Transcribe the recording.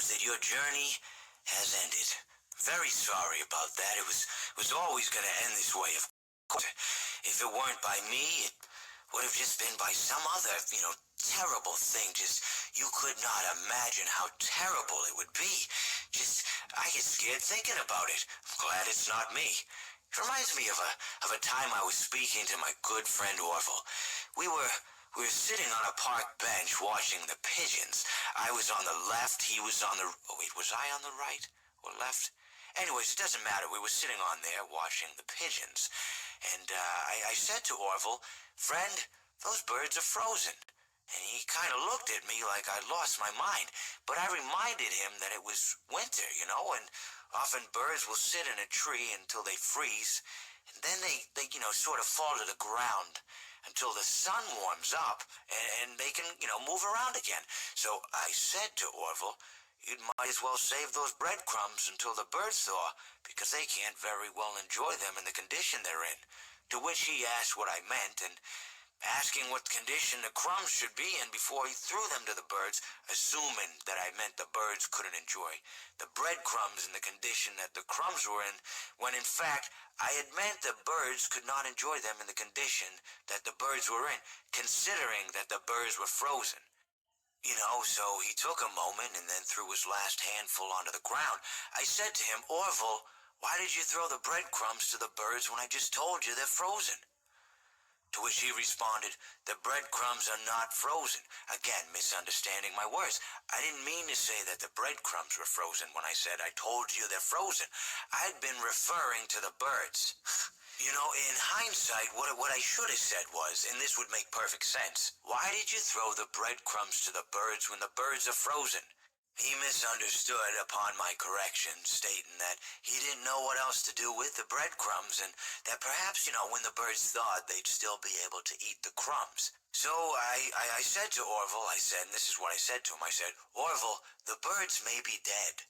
that your journey has ended. Very sorry about that. It was always going to end this way, of course. If it weren't by me, it would have just been by some other, terrible thing. Just, you could not imagine how terrible it would be. Just, I get scared thinking about it. I'm glad it's not me. It reminds me of a time I was speaking to my good friend Orville. We were sitting on a park bench watching the pigeons. I was on the left, he was on the... Oh, wait, was I on the right or left? Anyways, it doesn't matter. We were sitting on there watching the pigeons. And I said to Orville, "Friend, those birds are frozen." And he kind of looked at me like I'd lost my mind. But I reminded him that it was winter, and often birds will sit in a tree until they freeze. And then they sort of fall to the ground until the sun warms up and they can, move around again. So I said to Orville, "You might as well save those breadcrumbs until the birds thaw, because they can't very well enjoy them in the condition they're in." To which he asked what I meant, and asking what condition the crumbs should be in before he threw them to the birds, assuming that I meant the birds couldn't enjoy the breadcrumbs in the condition that the crumbs were in, when in fact I had meant the birds could not enjoy them in the condition that the birds were in, considering that the birds were frozen. So he took a moment and then threw his last handful onto the ground. I said to him, "Orville, why did you throw the breadcrumbs to the birds when I just told you they're frozen?" To which he responded, "The breadcrumbs are not frozen." Again, misunderstanding my words. I didn't mean to say that the breadcrumbs were frozen when I said I told you they're frozen. I'd been referring to the birds. In hindsight, what I should have said was, and this would make perfect sense, "Why did you throw the breadcrumbs to the birds when the birds are frozen?" He misunderstood upon my correction, stating that he didn't know what else to do with the breadcrumbs, and that perhaps, when the birds thawed, they'd still be able to eat the crumbs. So I said to Orville, and this is what I said to him, I said, "Orville, the birds may be dead,